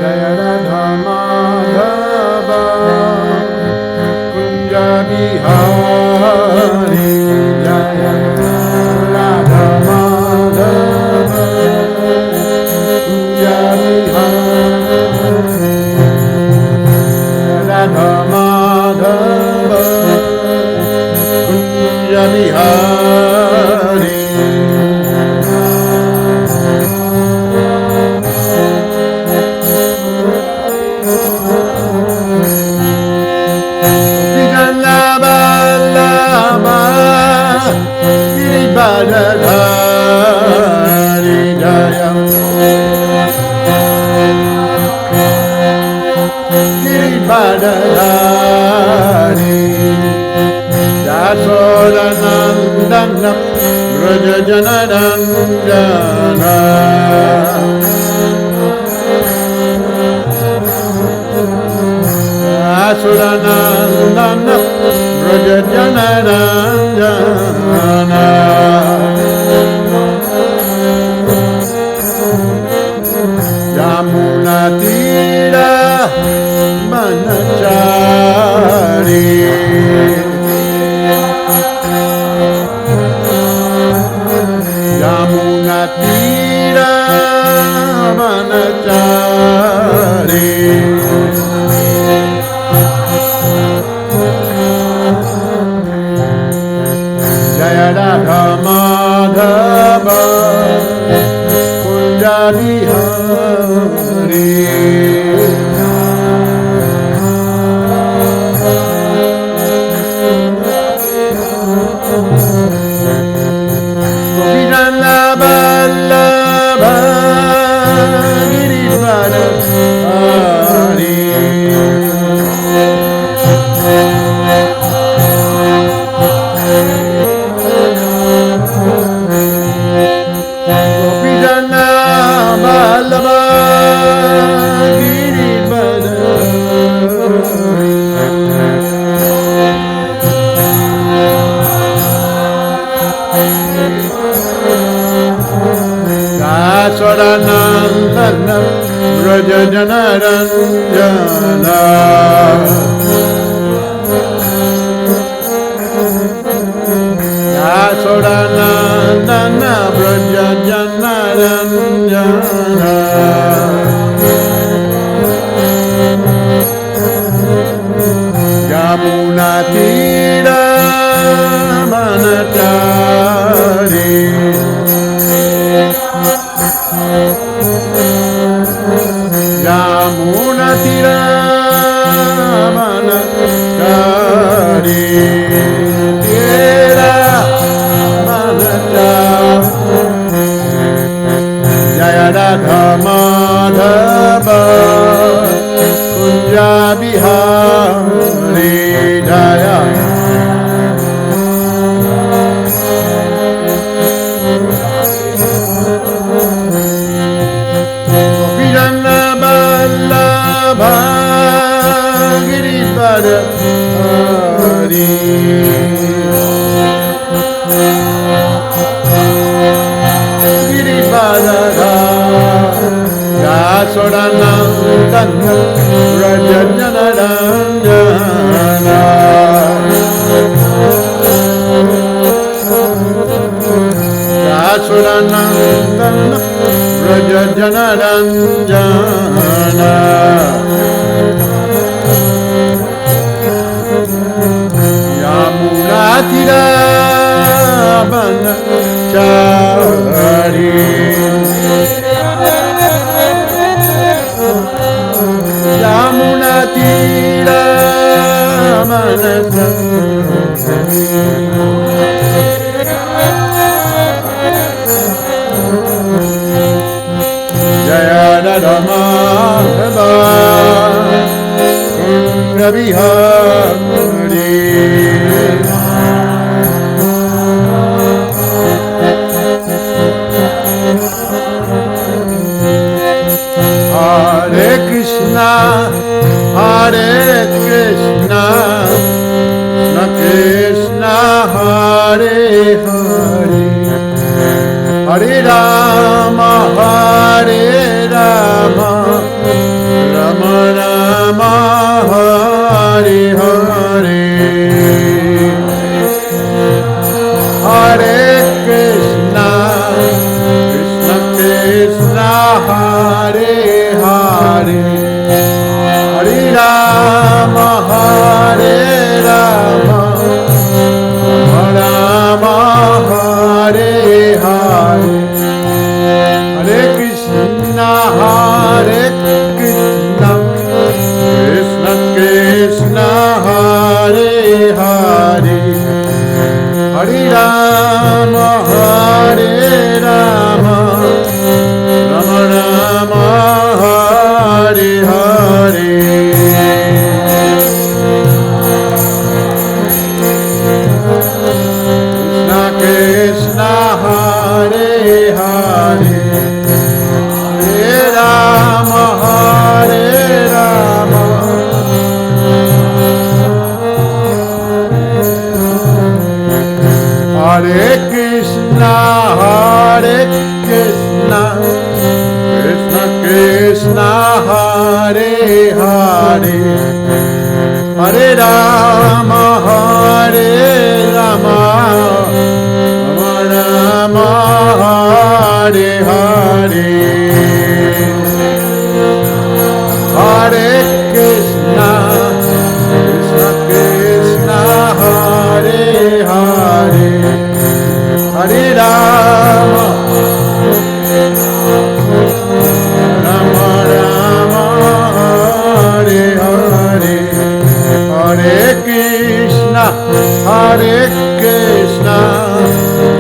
Jaya Radha Madhava Kunja Bihari Jaya Radha Madhava Kunja Bihari Radha Madhava Kunja Bihari Giridharadhari Jaya Giridharadhari Yasodanandana Brajajanarandana Yasodanandana Brajajanarandana Yamuna Tira Manachari Yamuna Tira Manachari Jaya Radha Madhava Kunja Bihari Gopijana Vallabha Giridharadhari Gopijana Vallabha Dasaranandana Brajajanarandana Dasaranandana Brajajanarandana Yamuna Tira Manachari Yamuna Tira Manachari Tira Manachari Jaya Radha Madhava Kunja Bihari Jaya Gopijana Vallabha Giridharadhari Giridharadhari Yasodanandana Brajajanarandana Yasodanandana Brajajanarandana Yamuna Tira Manachari Yamuna Tira Manachari Jaya Radha Madhava Kunja Bihari Hare Krishna Hare Krishna Krishna Hare Hare Hare Rama Hare Rama Hare Hare Hare Rama Hare Rama Rama Hare Hare Hare Krishna Hare Krishna Krishna Krishna Hare Hare Hare Rama Hare Rama Rama Rama Hare Hare Krishna Hare Hare Hare Rama Hare Rama Hare Krishna Hare Krishna Krishna Krishna Hare Hare Hare Rama Hare Rama Rama Hare Hare Hare Krishna Krishna Krishna Hare Hare Hare Rama Rama Rama Hare Hare Hare Krishna Hare Krishna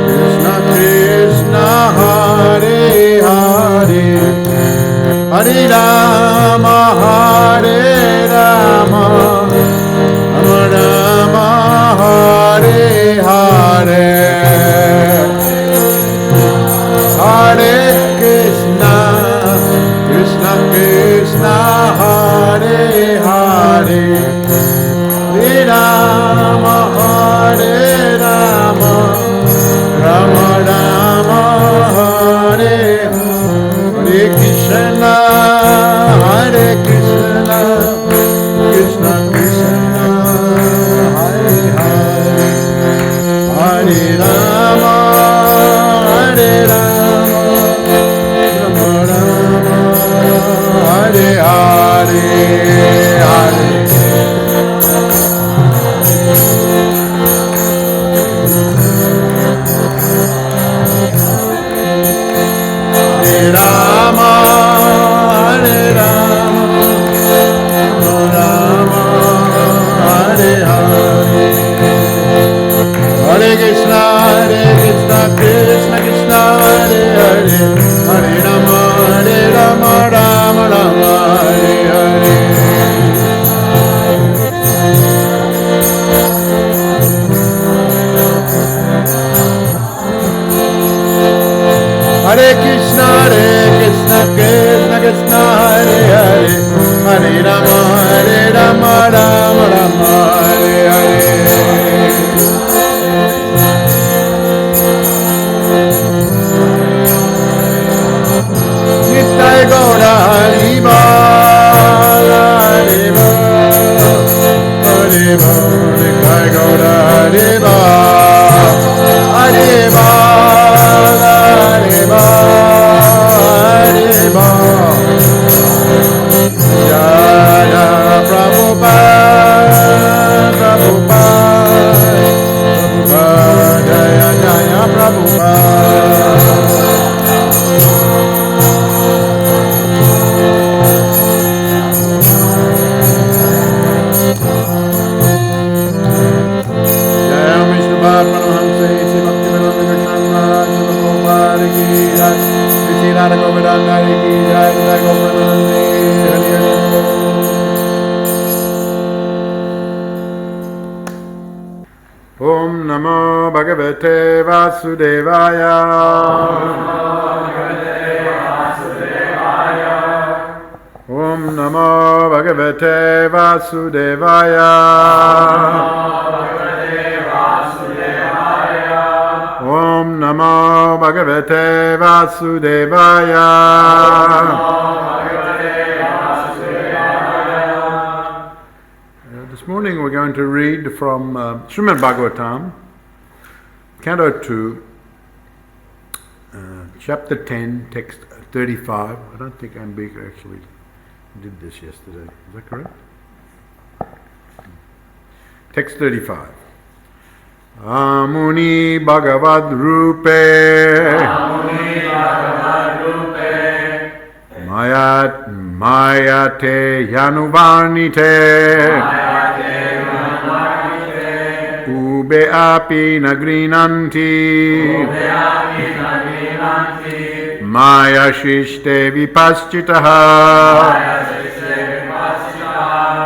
Krishna Krishna Hare Hare Hare Rama Hare Rama Rama Rama Hare Hare Hare Krishna Krishna Krishna Hare Hare Hare Rama Hare Rama Rama Rama Hare Hare Krishna Hare Krishna Krishna Krishna Hare Hare Hare Rama Hare Rama Rama Rama Hare Hare Hare Rama Hare Rama Rama Hare Hare Hare Krishna Krishna Krishna Hare Hare Hare Rama Rama Rama Hare Hare Hare Krishna Krishna Krishna Hare Hare Hare Rama Rama Rama Hare Hare Nitai Gaura Hari Bol Hari Bol Hari Bol Nitai Gaura Hari Bol Hari Bol Hari Bol Jaya Prabhupada Prabhupada Prabhupada Jaya Jaya Prabhupada Om Namo Bhagavate Vasudevaya. Om Namo Bhagavate Vasudevaya. Om Namo Bhagavate Vasudevaya. This morning we're going to read from Srimad Bhagavatam, Canto 2, Chapter 10, Text 35. I don't think Ambika actually did this yesterday. Is that correct? Text 35. Amuni Bhagavad Rupe Mayate Yanuvarnite Ube api nagrinanti Maya shishte vipaschitaha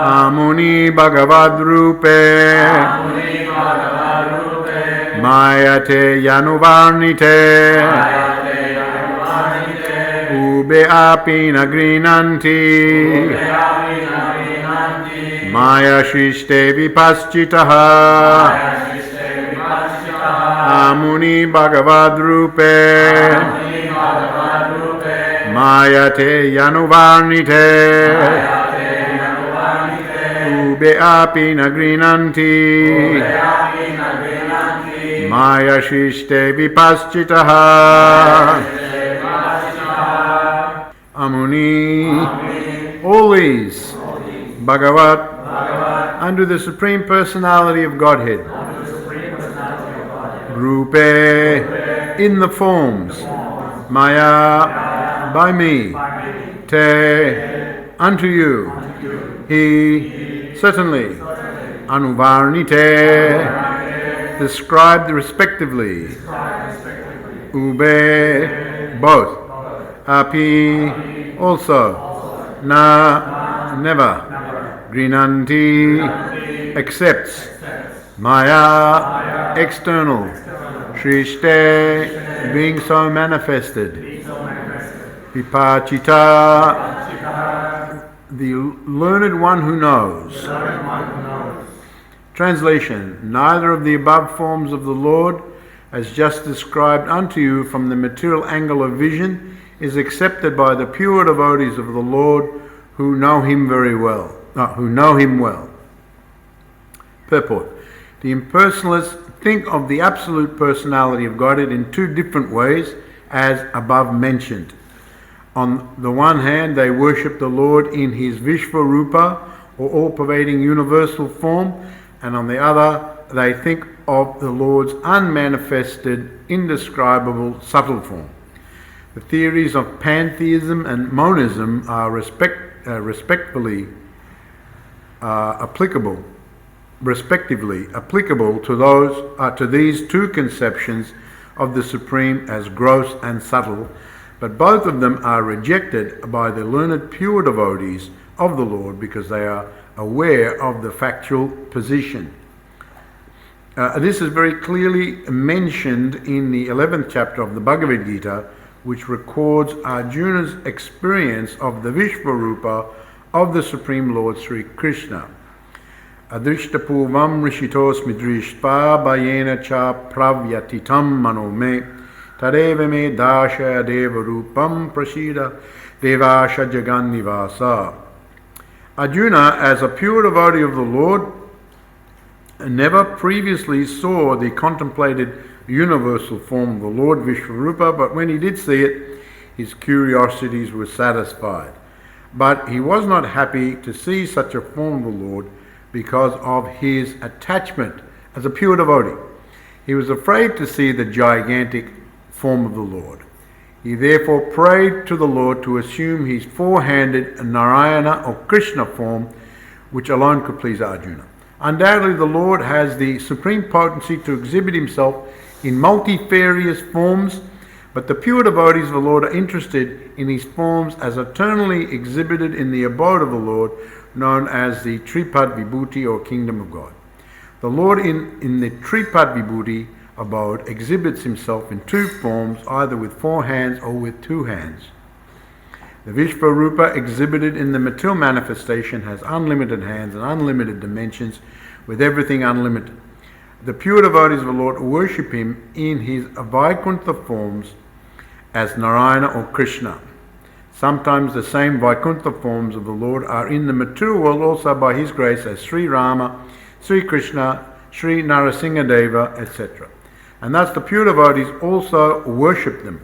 Amuni Bhagavad Rupe Mayate Yanuvarnite Ube api nagrinanti Maya shishte vipaschitaha Amuni Bhagavad Rupe Mayate Yanuvarnite Ube api nagrinanti Maya shishte vipaschitaha Amuni. All these Bhagavat unto the Supreme Personality of Godhead. Rupe in the forms. Maya by me. Te unto you. He certainly. Anuvarnite described respectively. Ube both. Api also. Na never. Grinanti accepts. Maya external. Shrishte being so manifested. Vipachita the learned one who knows. Translation. Neither of the above forms of the Lord, as just described unto you from the material angle of vision, is accepted by the pure devotees of the Lord who know him very well. Who know him well. Purport. The impersonalists think of the absolute personality of Godhead in two different ways, as above mentioned. On the one hand, they worship the Lord in his Vishvarupa, or all-pervading universal form, and on the other, they think of the Lord's unmanifested, indescribable, subtle form. The theories of pantheism and monism are respectively applicable to these two conceptions of the Supreme as gross and subtle, but both of them are rejected by the learned pure devotees of the Lord because they are aware of the factual position. This is very clearly mentioned in the 11th chapter of the Bhagavad Gita, which records Arjuna's experience of the Vishvarupa of the Supreme Lord Sri Krishna. Adrishtapurvam rishitosmi drishpa bhayena cha pravyatitam manome tadeva me dashaya deva rupam prasida devasha jagannivasa. Arjuna, as a pure devotee of the Lord, never previously saw the contemplated universal form of the Lord Vishvarupa, but when he did see it, his curiosities were satisfied. But he was not happy to see such a form of the Lord because of his attachment as a pure devotee. He was afraid to see the gigantic form of the Lord. He therefore prayed to the Lord to assume his four-handed Narayana or Krishna form, which alone could please Arjuna. Undoubtedly, the Lord has the supreme potency to exhibit himself in multifarious forms, but the pure devotees of the Lord are interested in his forms as eternally exhibited in the abode of the Lord, known as the Tripad Vibhuti or Kingdom of God. The Lord in the Tripad Vibhuti abode exhibits himself in two forms, either with four hands or with two hands. The Vishvarupa exhibited in the material manifestation has unlimited hands and unlimited dimensions, with everything unlimited. The pure devotees of the Lord worship him in his Vaikuntha forms as Narayana or Krishna. Sometimes the same Vaikuntha forms of the Lord are in the material world also by his grace as Sri Rama, Sri Krishna, Sri Narasimha Deva, etc. And thus the pure devotees also worship them.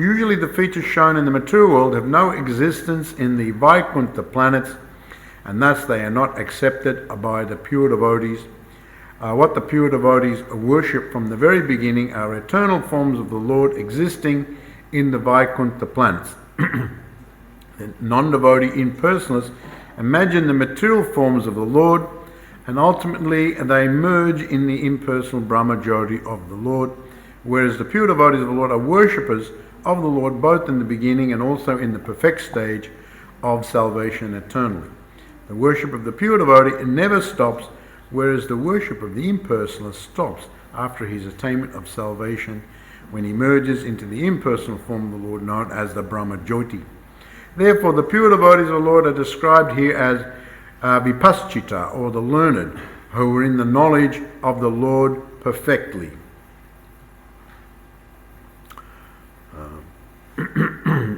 Usually the features shown in the material world have no existence in the Vaikuntha planets, and thus they are not accepted by the pure devotees. What the pure devotees worship from the very beginning are eternal forms of the Lord existing in the Vaikuntha planets. The non-devotee impersonalists imagine the material forms of the Lord, and ultimately they merge in the impersonal Brahma Jyoti of the Lord, whereas the pure devotees of the Lord are worshippers of the Lord both in the beginning and also in the perfect stage of salvation eternally. The worship of the pure devotee never stops, whereas the worship of the impersonalist stops after his attainment of salvation, when he merges into the impersonal form of the Lord known as the Brahma Jyoti. Therefore, the pure devotees of the Lord are described here as Vipaschita, or the learned, who are in the knowledge of the Lord perfectly.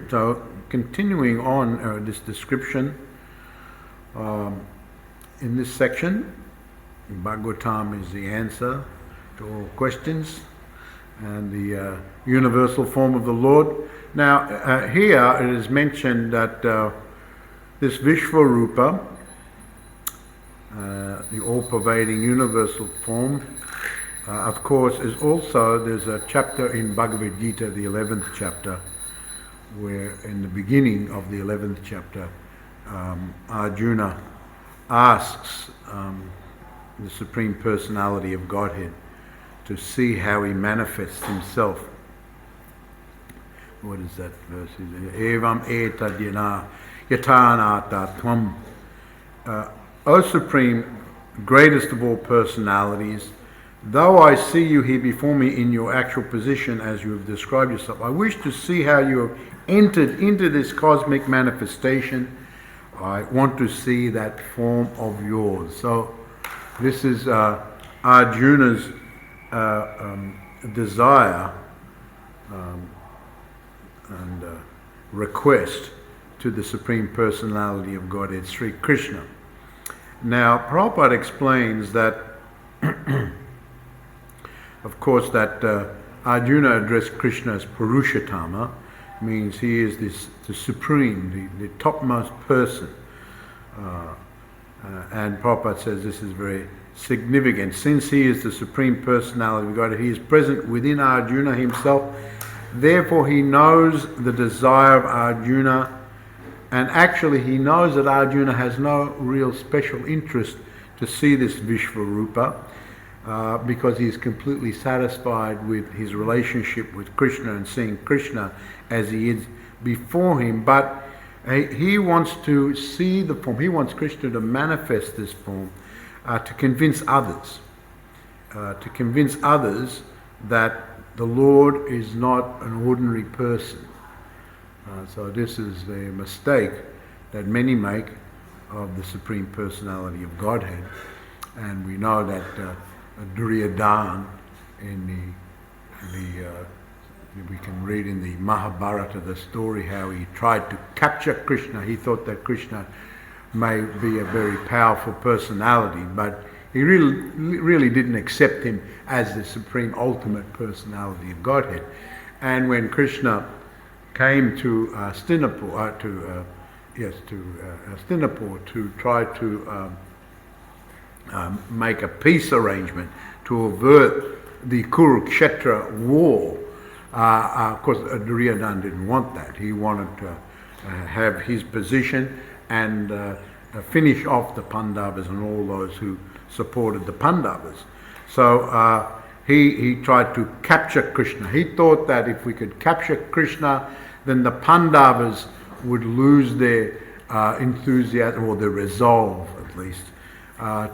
So, continuing on this description, in this section, Bhagavatam is the answer to all questions and the universal form of the Lord. Now, here it is mentioned that this Vishvarupa, the all-pervading universal form, of course, is also, there's a chapter in Bhagavad Gita, the 11th chapter, where in the beginning of the 11th chapter, Arjuna asks the Supreme Personality of Godhead to see how he manifests himself. What is that verse? Evam etadyana yatanata tvam. O Supreme, greatest of all personalities, though I see you here before me in your actual position as you have described yourself, I wish to see how you have entered into this cosmic manifestation. I want to see that form of yours. So this is Arjuna's desire and request to the Supreme Personality of Godhead, Sri Krishna. Now, Prabhupada explains that, of course, that Arjuna addressed Krishna as Purushottama, means he is the supreme, the topmost person. And Prabhupada says this is very significant. Since he is the Supreme Personality of God, he is present within Arjuna himself. Therefore, he knows the desire of Arjuna, and actually he knows that Arjuna has no real special interest to see this Vishvarupa, because he is completely satisfied with his relationship with Krishna and seeing Krishna as he is before him. But he wants to see the form. He wants Krishna to manifest this form to convince others. That the Lord is not an ordinary person. So this is the mistake that many make of the Supreme Personality of Godhead. And we know that Duryodhana we can read in the Mahabharata the story how he tried to capture Krishna. He thought that Krishna may be a very powerful personality, but he really didn't accept him as the supreme ultimate personality of Godhead. And when Krishna came to Hastinapur to try to make a peace arrangement to avert the Kurukshetra war, of course Duryodhana didn't want that. He wanted to have his position and finish off the Pandavas and all those who supported the Pandavas. So he tried to capture Krishna. He thought that if we could capture Krishna, then the Pandavas would lose their enthusiasm, or their resolve at least,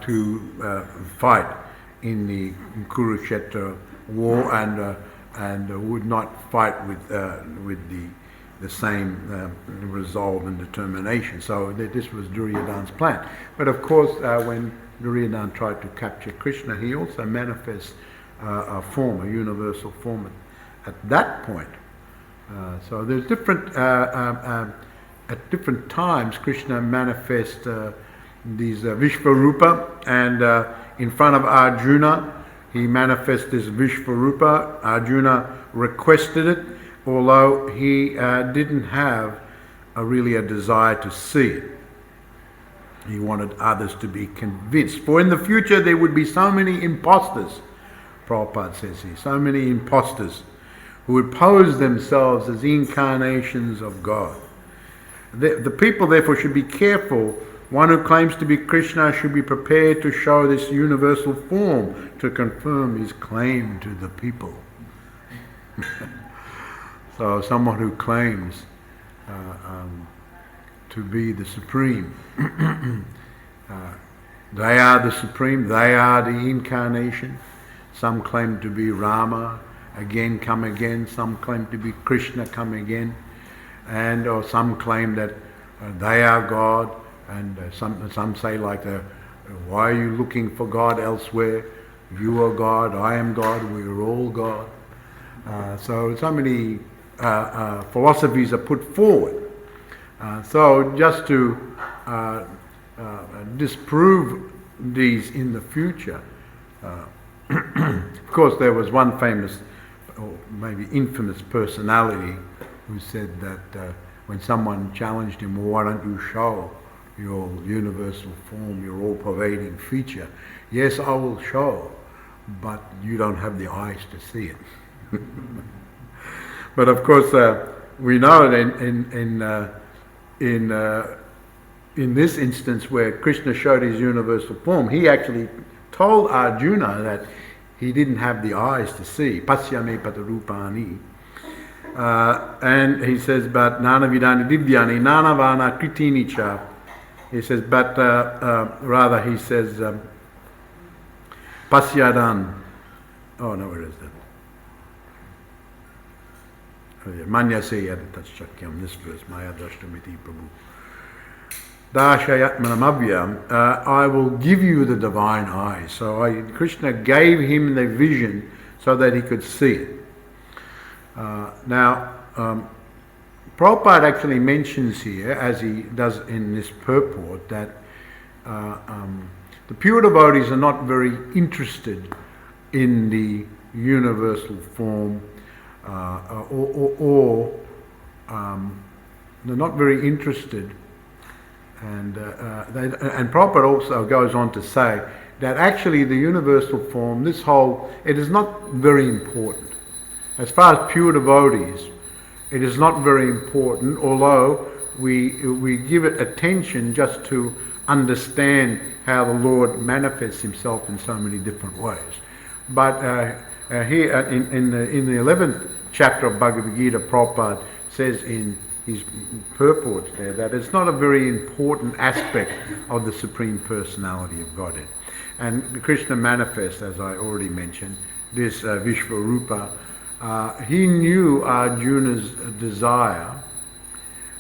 to fight in the Kurukshetra war, and would not fight with the same resolve and determination. So this was Duryodhana's plan. But of course, when Duryodhana tried to capture Krishna, he also manifests a form, a universal form at that point. So there's different, at different times Krishna manifests these Vishvarupa, and in front of Arjuna he manifests this Vishvarupa. Arjuna requested it. although he didn't have really a desire to see it. He wanted others to be convinced. For in the future there would be so many imposters, Prabhupada says here, so many imposters who would pose themselves as incarnations of God. The people therefore should be careful. One who claims to be Krishna should be prepared to show this universal form to confirm his claim to the people. So someone who claims to be the Supreme, they are the Supreme, they are the incarnation. Some claim to be Rama, again come again. Some claim to be Krishna, come again. Or some claim that they are God. And some say like, why are you looking for God elsewhere? You are God, I am God, we are all God. So many philosophies are put forward. So just to disprove these in the future, of course there was one famous, or maybe infamous personality who said that when someone challenged him, well, why don't you show your universal form, your all-pervading feature? Yes, I will show, but you don't have the eyes to see it. But of course, we know that in this instance where Krishna showed his universal form, he actually told Arjuna that he didn't have the eyes to see. Pasyame patarupani. And he says, but nana vidani divyani, nana vana kritini cha. He says, but rather he says, pasyadan. Oh no, where is that? Oh, yeah. Manya se yadatachakyam, this verse, maya drashtamiti prabhu. Dashayatmanamavyam, I will give you the divine eyes. So Krishna gave him the vision so that he could see it. Now, Prabhupada actually mentions here, as he does in this purport, that the pure devotees are not very interested in the universal form, or they're not very interested. And Prabhupada also goes on to say that actually the universal form, it is not very important. As far as pure devotees, it is not very important, although we give it attention just to understand how the Lord manifests himself in so many different ways. But here in the 11th chapter of Bhagavad Gita, Prabhupada says in his purports there that it's not a very important aspect of the Supreme Personality of Godhead. And Krishna manifests, as I already mentioned, this Vishvarupa. He knew Arjuna's desire,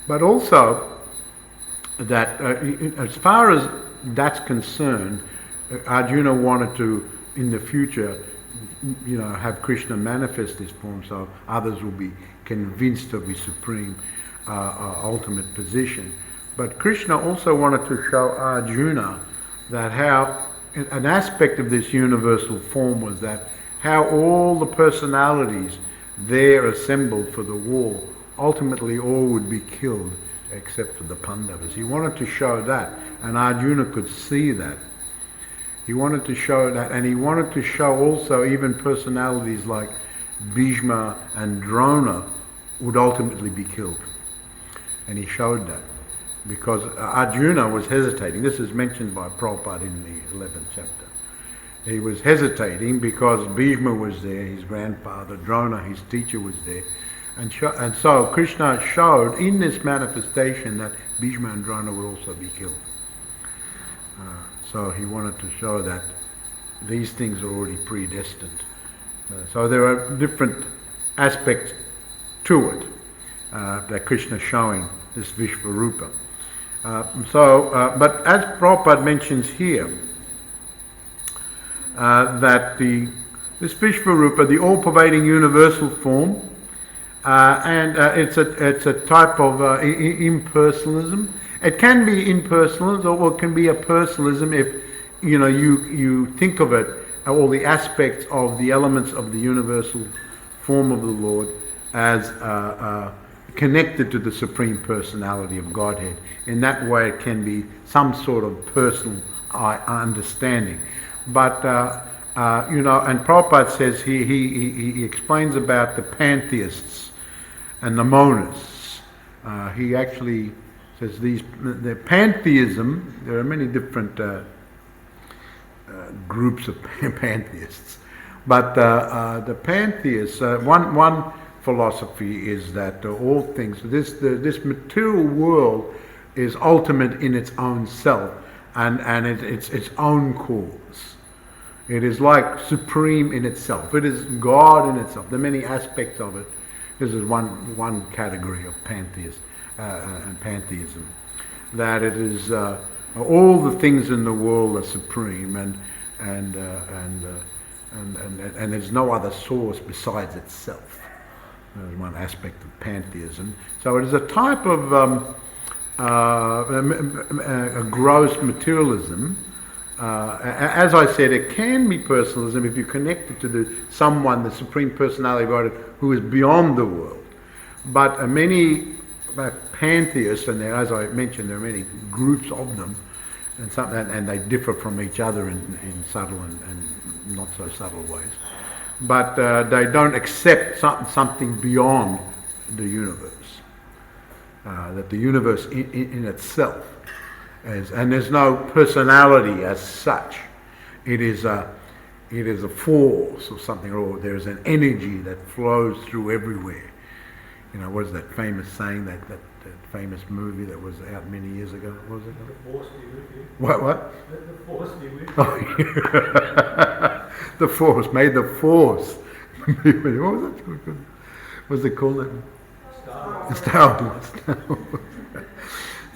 but also that as far as that's concerned, Arjuna wanted to, in the future, have Krishna manifest this form so others will be convinced of his supreme ultimate position. But Krishna also wanted to show Arjuna that how an aspect of this universal form was that how all the personalities there assembled for the war, ultimately all would be killed except for the Pandavas. He wanted to show that, and Arjuna could see that. He wanted to show that, and he wanted to show also even personalities like Bhishma and Drona would ultimately be killed. And he showed that, because Arjuna was hesitating. This is mentioned by Prabhupada in the 11th chapter. He was hesitating because Bhishma was there, his grandfather, Drona, his teacher, was there. And so Krishna showed in this manifestation that Bhishma and Drona would also be killed. So he wanted to show that these things are already predestined. So there are different aspects to it that Krishna is showing, this Vishvarupa. But as Prabhupada mentions here, that this Vishvarupa, the all-pervading universal form, and it's a type of impersonalism. It can be impersonalism, or it can be a personalism if you think of it, all the aspects of the elements of the universal form of the Lord as connected to the Supreme Personality of Godhead. In that way it can be some sort of personal understanding. But, and Prabhupada says, he explains about the Pantheists and the Monists. He actually says the Pantheism, there are many different groups of Pantheists. But the Pantheists, one philosophy is that all things, this material world is ultimate in its own self, and it's its own cause. It is like supreme in itself. It is God in itself. There are many aspects of it. This is one category of pantheism, that it is all the things in the world are supreme, and there's no other source besides itself. There's one aspect of pantheism. So it is a type of a gross materialism. As I said, it can be personalism if you connect it to the Supreme Personality of God, who is beyond the world. But many pantheists, and as I mentioned, there are many groups of them, and they differ from each other in subtle and not so subtle ways. But they don't accept something beyond the universe. That the universe in itself is, and there's no personality as such. It is a force or something, or there's an energy that flows through everywhere. What is that famous saying, that famous movie that was out many years ago? What was it? The force be with you. What? Let the force be with you. Oh, the force. May the force be with you. What was that? What was it called? Star Wars.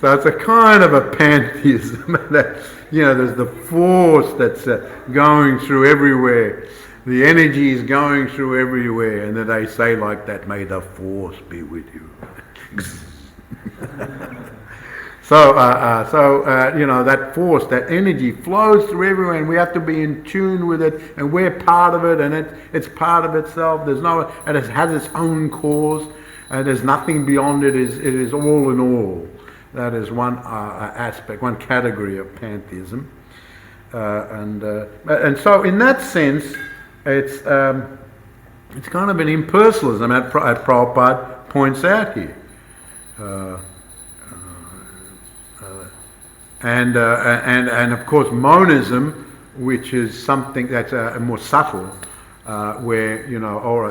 So it's a kind of a pantheism that, there's the force that's going through everywhere. The energy is going through everywhere, and then they say like that, may the force be with you. So that force, that energy flows through everywhere, and we have to be in tune with it, and we're part of it, and it's part of itself. And it has its own cause, and there's nothing beyond it. It is all in all. That is one aspect, one category of pantheism, and so in that sense, it's kind of an impersonalism that Prabhupada points out here. And of course monism, which is something that's more subtle, where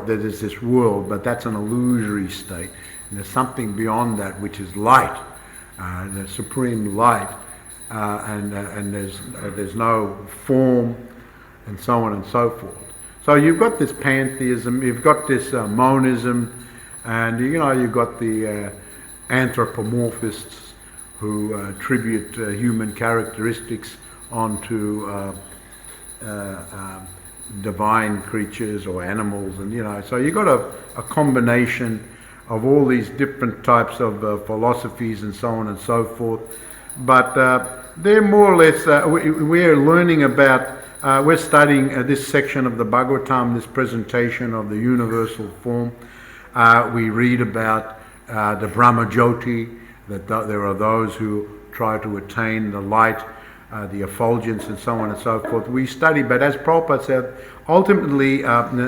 there's this world, but that's an illusory state, and there's something beyond that which is light, the supreme light, and there's no form, and so on and so forth. So you've got this pantheism, you've got this monism, and you've got the anthropomorphists who attribute human characteristics onto divine creatures or animals, and so you've got a combination of all these different types of philosophies and so on and so forth. But they're more or less, we're learning about, we're studying this section of the Bhagavatam, this presentation of the universal form. We read about the Brahmajyoti, that there are those who try to attain the light, the effulgence, and so on and so forth. We study, but as Prabhupada said, ultimately,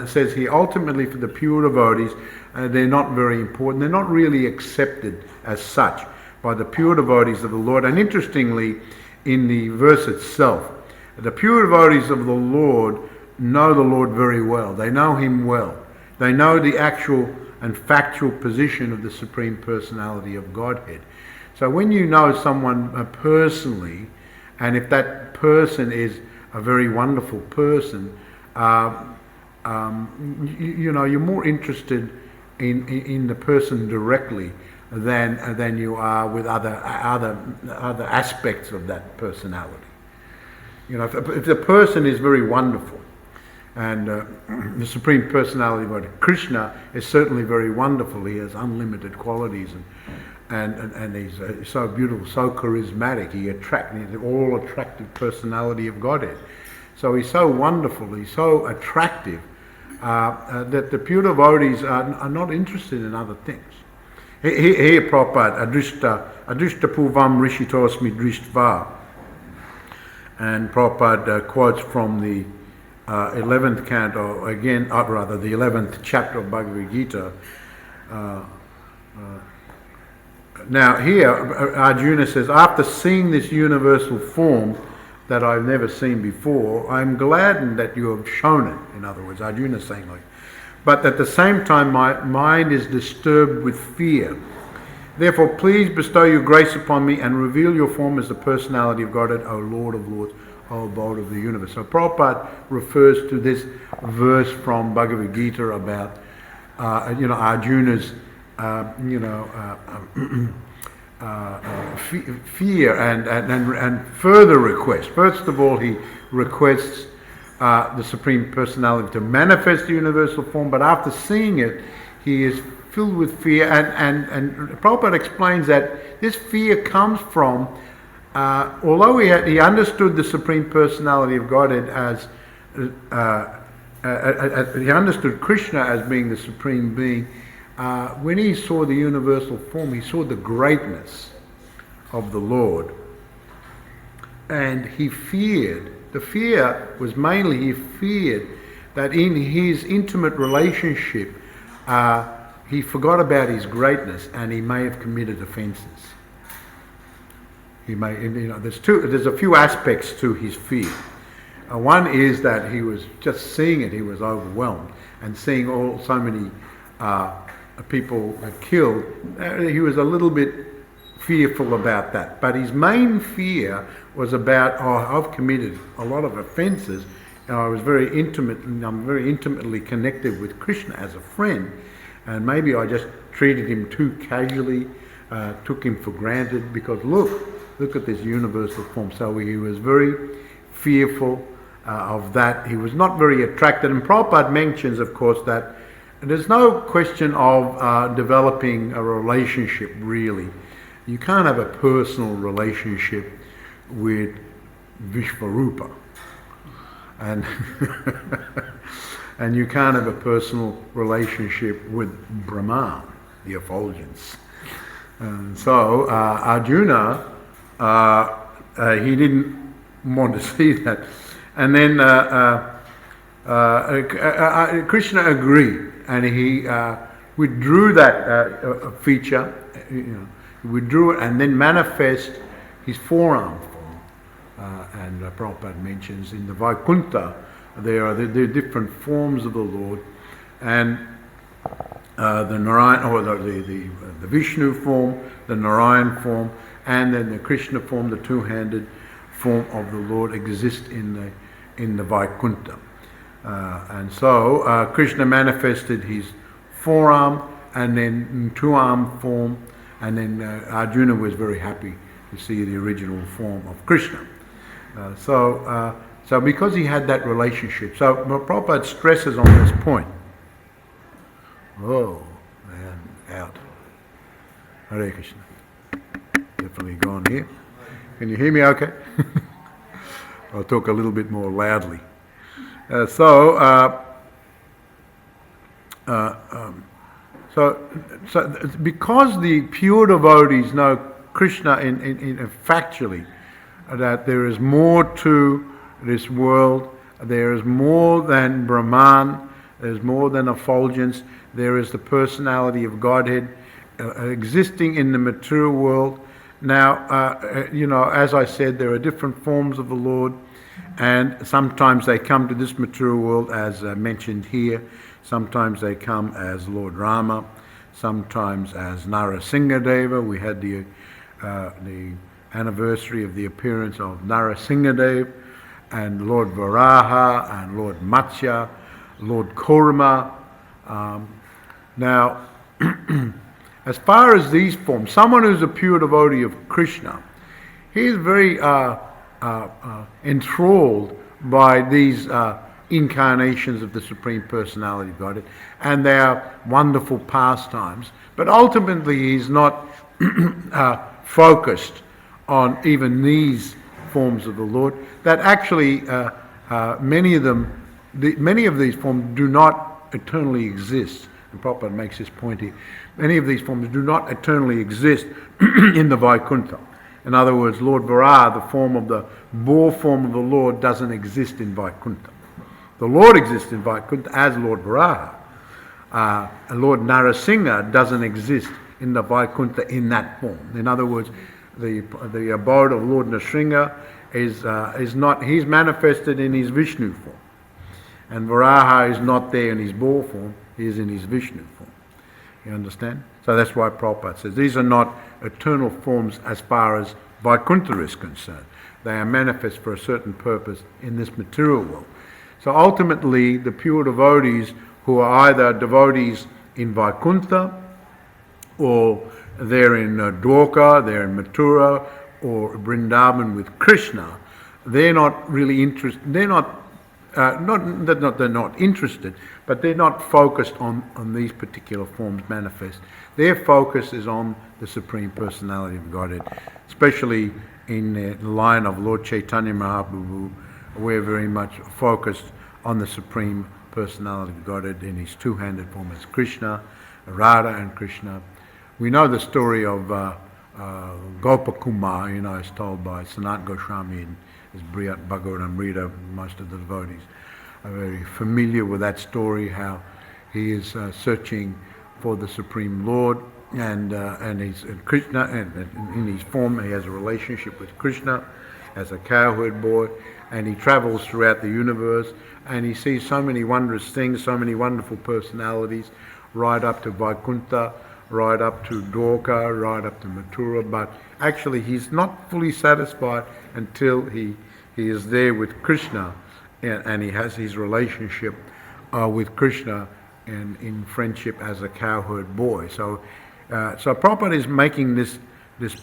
says here, ultimately for the pure devotees, they're not very important. They're not really accepted as such by the pure devotees of the Lord. And interestingly, in the verse itself, the pure devotees of the Lord know the Lord very well. They know Him well. They know the actual and factual position of the Supreme Personality of Godhead. So when you know someone personally, and if that person is a very wonderful person, you're more interested in the person directly than you are with other aspects of that personality. If the person is very wonderful, and the Supreme Personality of Krishna is certainly very wonderful. He has unlimited qualities, and he's so beautiful, so charismatic. He's the all-attractive personality of Godhead. So he's so wonderful, he's so attractive, that the pure devotees are not interested in other things. Here Prabhupada, Adrishta Purvam Rishitosmi Drishtva. And Prabhupada quotes from the 11th canto, again, rather the 11th chapter of Bhagavad Gita. Now here, Arjuna says, after seeing this universal form that I've never seen before, I'm gladdened that you have shown it. In other words, Arjuna is saying like, but at the same time my mind is disturbed with fear. Therefore, please bestow your grace upon me and reveal your form as the personality of Godhead, O Lord of Lords, O abode of the universe. So Prabhupada refers to this verse from Bhagavad Gita about, Arjuna's, fear and further request. First of all, he requests the Supreme Personality to manifest the universal form, but after seeing it, he is filled with fear, and Prabhupada explains that this fear comes from, although he understood the Supreme Personality of Godhead as, he understood Krishna as being the Supreme Being, when he saw the universal form, he saw the greatness of the Lord, and he feared. The fear was mainly he feared that in his intimate relationship, he forgot about his greatness and he may have committed offences. He may, there's a few aspects to his fear. One is that he was just seeing it, he was overwhelmed, and seeing so many people killed, he was a little bit fearful about that. But his main fear was about, I've committed a lot of offences, and I'm very intimately connected with Krishna as a friend, and maybe I just treated him too casually, took him for granted, because look at this universal form. So he was very fearful of that. He was not very attracted, and Prabhupada mentions, of course, that there's no question of developing a relationship, really. You can't have a personal relationship with Vishvarupa, and and you can't have a personal relationship with Brahman, the effulgence. And so Arjuna, he didn't want to see that, and then Krishna agreed, and he withdrew that feature, he withdrew it, and then manifest his forearm form. And Prabhupada mentions in the Vaikuntha there are different forms of the Lord, and the Narayan, or the Vishnu form, the Narayan form, and then the Krishna form, the two-handed form of the Lord, exist in the Vaikuntha. And so Krishna manifested his forearm and then two-arm form, and then Arjuna was very happy to see the original form of Krishna. So because he had that relationship, so Prabhupada stresses on this point. Oh, man, out. Hare Krishna. Definitely gone here. Can you hear me okay? I'll talk a little bit more loudly. So because the pure devotees know Krishna in factually, that there is more to this world, there is more than Brahman, there's more than effulgence, there is the personality of Godhead existing in the material world. Now, as I said, there are different forms of the Lord, and sometimes they come to this material world as mentioned here, sometimes they come as Lord Rama, sometimes as Narasimhadeva. We had the anniversary of the appearance of Narasimhadev, and Lord Varaha, and Lord Matsya, Lord Kurma. Now, as far as these forms, someone who's a pure devotee of Krishna, he is very enthralled by these incarnations of the Supreme Personality of Godhead, and their wonderful pastimes. But ultimately, he's not focused on even these forms of the Lord. That actually, many of these forms do not eternally exist. And Prabhupada makes this point here. Many of these forms do not eternally exist in the Vaikuntha. In other words, Lord Varaha, the boar form of the Lord, doesn't exist in Vaikuntha. The Lord exists in Vaikuntha as Lord Varaha. And Lord Narasingha doesn't exist in the Vaikuntha in that form. In other words, the abode of Lord Nrsimha is not, he's manifested in his Vishnu form. And Varaha is not there in his boar form, he is in his Vishnu form. You understand? So that's why Prabhupada says these are not eternal forms as far as Vaikuntha is concerned. They are manifest for a certain purpose in this material world. So ultimately, the pure devotees who are either devotees in Vaikuntha, or they're in Dwarka, they're in Mathura, or Vrindavan with Krishna, they're not really interested, they're not interested, but they're not focused on these particular forms manifest. Their focus is on the Supreme Personality of Godhead, especially in the line of Lord Chaitanya Mahaprabhu. We're very much focused on the Supreme Personality of Godhead in his two-handed form as Krishna, Radha and Krishna. We know the story of Gopakumar, is told by Sanat Goswami in his Briyat Bhagavatamrita. Most of the devotees are very familiar with that story, how he is searching for the Supreme Lord, and he's Krishna, and in his form he has a relationship with Krishna as a cowherd boy, and he travels throughout the universe, and he sees so many wondrous things, so many wonderful personalities, right up to Vaikuntha, right up to Dwarka, right up to Mathura, but actually he's not fully satisfied until he is there with Krishna, and he has his relationship with Krishna and in friendship as a cowherd boy. So Prabhupada is making this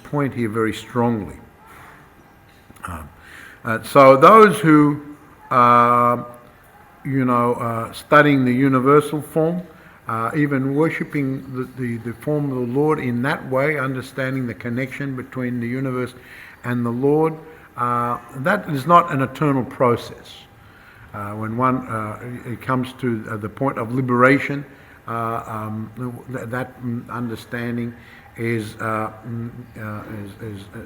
point here very strongly. So those who studying the universal form, even worshipping the form of the Lord in that way, understanding the connection between the universe and the Lord, that is not an eternal process. When one it comes to the point of liberation, that understanding is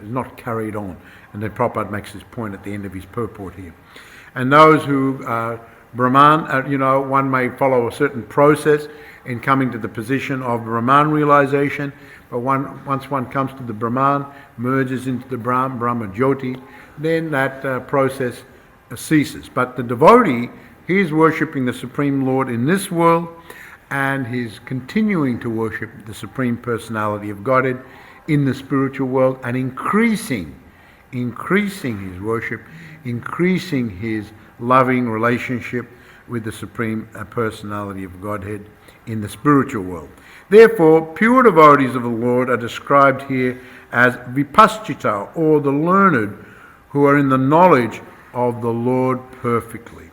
not carried on. And then Prabhupada makes this point at the end of his purport here. And those who Brahman, one may follow a certain process in coming to the position of Brahman realization, but once one comes to the Brahman, merges into the Brahma Jyoti, then that process ceases. But the devotee, he is worshipping the Supreme Lord in this world, and he's continuing to worship the Supreme Personality of Godhead in the spiritual world, and increasing his worship, increasing his loving relationship with the Supreme Personality of Godhead in the spiritual world. Therefore, pure devotees of the Lord are described here as vipaschita, or the learned, who are in the knowledge of the Lord perfectly.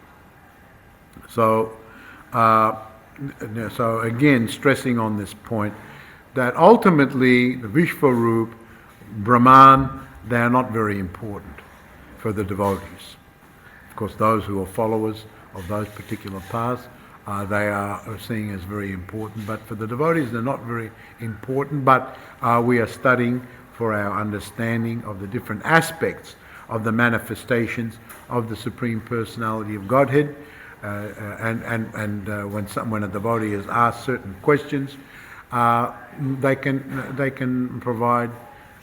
So again, stressing on this point, that ultimately the Vishvarupa, Brahman, they are not very important for the devotees. Of course, those who are followers of those particular paths, they are seen as very important, but for the devotees they're not very important, but we are studying for our understanding of the different aspects of the manifestations of the Supreme Personality of Godhead, and when a devotee is asked certain questions, they can provide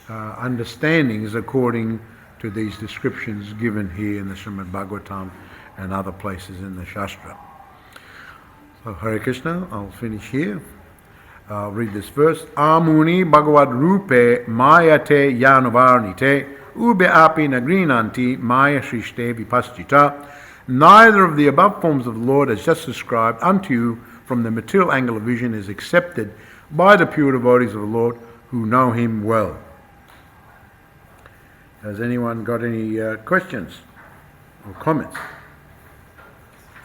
understandings according to these descriptions given here in the Srimad Bhagavatam and other places in the Shastra. So Hare Krishna, I'll finish here. I'll read this verse. Amuni Bhagavad Rupe Mayate Yanuvarnite Ube Api Nagrinanti Maya Shrishte Vipaschita. Neither of the above forms of the Lord as just described unto you from the material angle of vision is accepted by the pure devotees of the Lord who know him well. Has anyone got any questions or comments?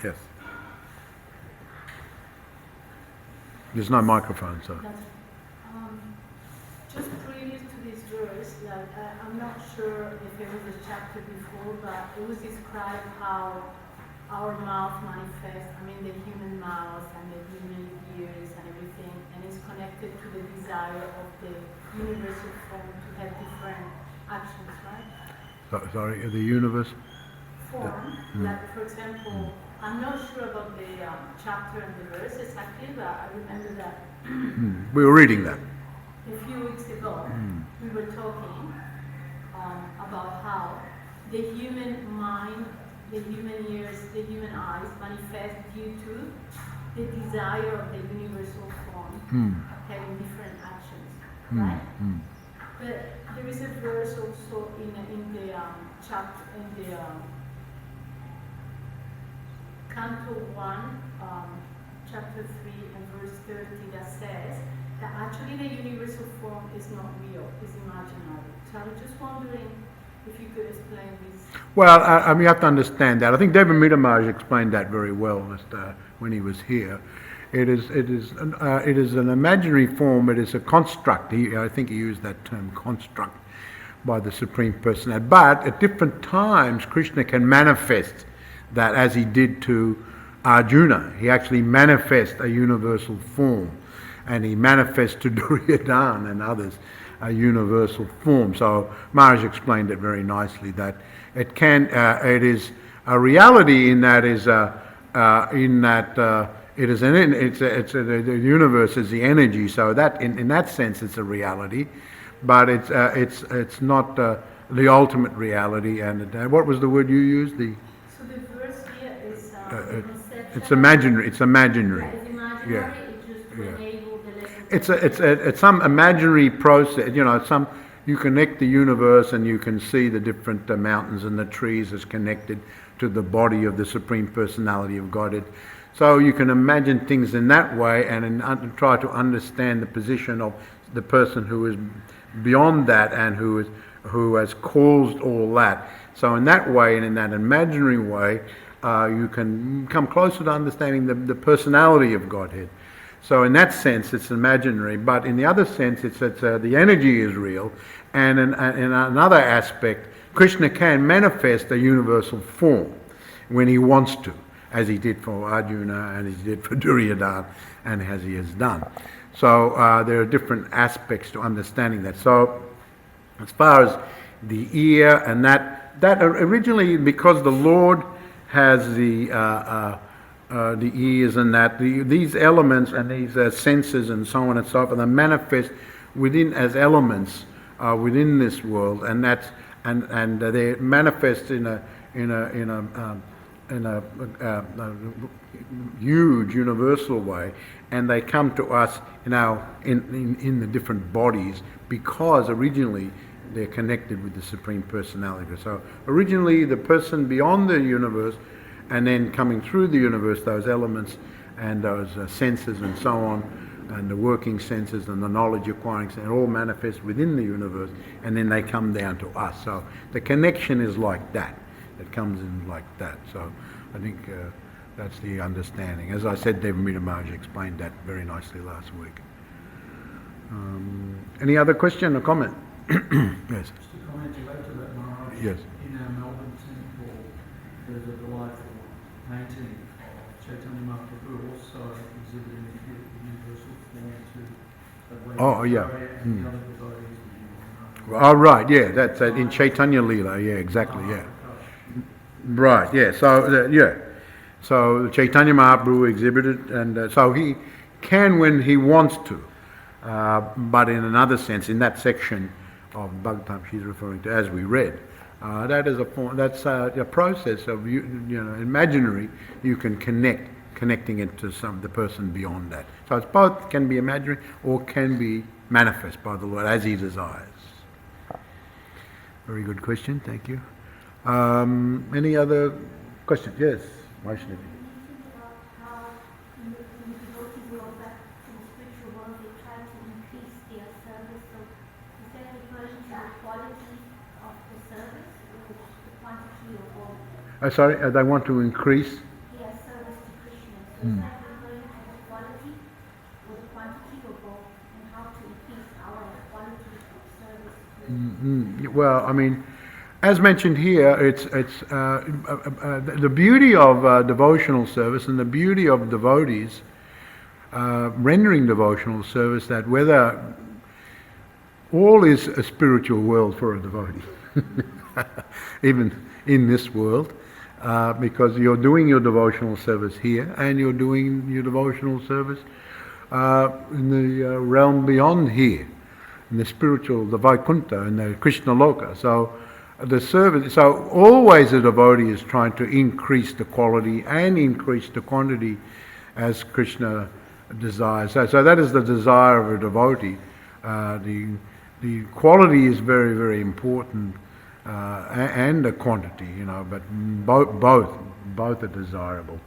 Yes. There's no microphone, so. Just previous to this verse, I'm not sure if it was a chapter before, but it was described how our mouth manifests, I mean the human mouth and the human ears and everything, and it's connected to the desire of the universal form to have different actions, right? Sorry, the universe? Form, like for example, I'm not sure about the chapter and the verse exactly, but I remember that We were reading that. a few weeks ago we were talking about how the human mind, the human ears, the human eyes manifest due to the desire of the universal form having different actions, right? But there is a verse also in the chapter, in the Canto 1, chapter 3 and verse 30 that says that actually the universal form is not real, it's imaginary. So I was just wondering if you could explain this. Well, I mean, you have to understand that. I think David Middlemage explained that very well when he was here. It is an imaginary form. It is a construct. I think he used that term, construct, by the Supreme Personality. But at different times, Krishna can manifest that, as he did to Arjuna. He actually manifests a universal form, and he manifests to Duryodhana and others a universal form. So Maharaj explained it very nicely that it can. It is a reality in that it is the universe is the energy. So that in that sense it's a reality, but it's not the ultimate reality. And what was the word you used? So the verse here is conceptual. It's imaginary. It's imaginary. Yeah, it's imaginary. Yeah. It's just to enable the lesson. It's some imaginary process. You connect the universe and you can see the different mountains and the trees as connected to the body of the Supreme Personality of Godhead. So you can imagine things in that way and try to understand the position of the person who is beyond that and who has caused all that. So in that way and in that imaginary way, you can come closer to understanding the personality of Godhead. So in that sense, it's imaginary, but in the other sense, it's the energy is real, and in another aspect, Krishna can manifest a universal form when he wants to, as he did for Arjuna, and as he did for Duryodhana, and as he has done. So there are different aspects to understanding that. So as far as the ear and that originally, because the Lord has the ears and that these elements and these senses and so on and so forth, they manifest within as elements within this world, and that's and they manifest in a huge universal way, and they come to us in the different bodies because originally they're connected with the Supreme Personality. So originally the person beyond the universe, and then coming through the universe, those elements and those senses and so on, and the working senses and the knowledge acquiring senses, all manifest within the universe, and then they come down to us. So the connection is like that. It comes in like that. So I think that's the understanding. As I said, David Middlemage explained that very nicely last week. Any other question or comment? Yes. Just a comment to add to that, Maharaj. Yes. In our Melbourne temple, there's a delightful painting of Chaitanya Mahaprabhu also exhibiting the universal form to Oh, yeah. and the other devotees. Oh, right, yeah, that's in Chaitanya Leela, yeah, exactly, yeah. Right, yeah, so Chaitanya Mahaprabhu exhibited, and so he can when he wants to, but in another sense, in that section of Bhagavatam she's referring to, as we read, that is a form, that's a process of imaginary. You can connecting it to the person beyond that. So it's both can be imaginary or can be manifest by the Lord as He desires. Very good question, thank you. Any other questions? Yes, Vaishnavi. Sorry, they want to increase? Yes, service to Krishna. So is that referring to the quality or the quantity or both, and how to increase our quality of service? Well, I mean, as mentioned here, it's the beauty of devotional service and the beauty of devotees rendering devotional service, that whether all is a spiritual world for a devotee, even in this world, because you're doing your devotional service here and you're doing your devotional service in the realm beyond here, in the spiritual, the Vaikuntha and the Krishna Loka. So the service, so always a devotee is trying to increase the quality and increase the quantity as Krishna desires. So that is the desire of a devotee. The quality is very, very important, and the quantity, but both are desirable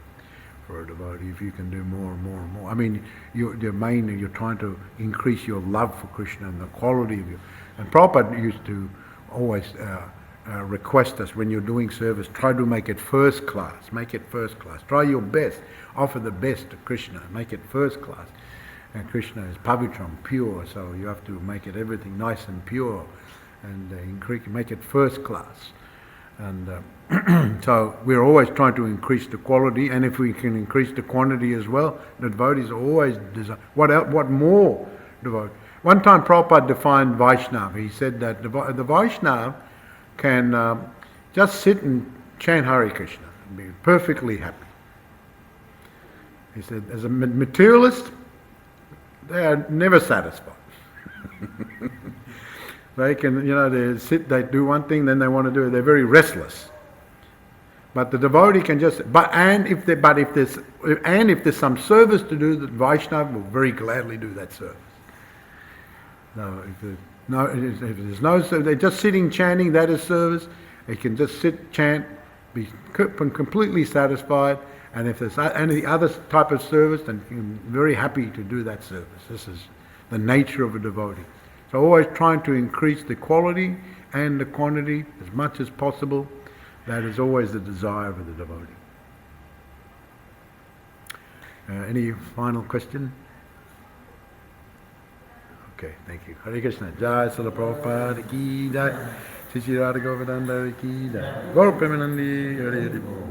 for a devotee. If you can do more and more and more, I mean, you're trying to increase your love for Krishna and the quality of your. And Prabhupada used to always request us, when you're doing service, try to make it first class. Make it first class. Try your best. Offer the best to Krishna. Make it first class. And Krishna is pavitram, pure, so you have to make it everything nice and pure, and make it first class. And so we're always trying to increase the quality, and if we can increase the quantity as well, the devotees always desire. What more devotee? One time Prabhupada defined Vaishnava. He said that the Vaishnava can just sit and chant Hare Krishna and be perfectly happy. He said, as a materialist, they are never satisfied. They can, they sit, they do one thing, then they want to do it. They're very restless. But the devotee can just, if there's some service to do, the Vaishnava will very gladly do that service. If there's no service, they're just sitting chanting, that is service. They can just sit, chant, be completely satisfied. And if there's any other type of service, then I'm very happy to do that service. This is the nature of a devotee. So always trying to increase the quality and the quantity as much as possible. That is always the desire of the devotee. Any final question? Okay, thank you. Hare Krishna. Jai Srila Prabhupada ki jai. Shri Radha Govardhana ki jai. Gaur Premanandi Hare Hare Bol.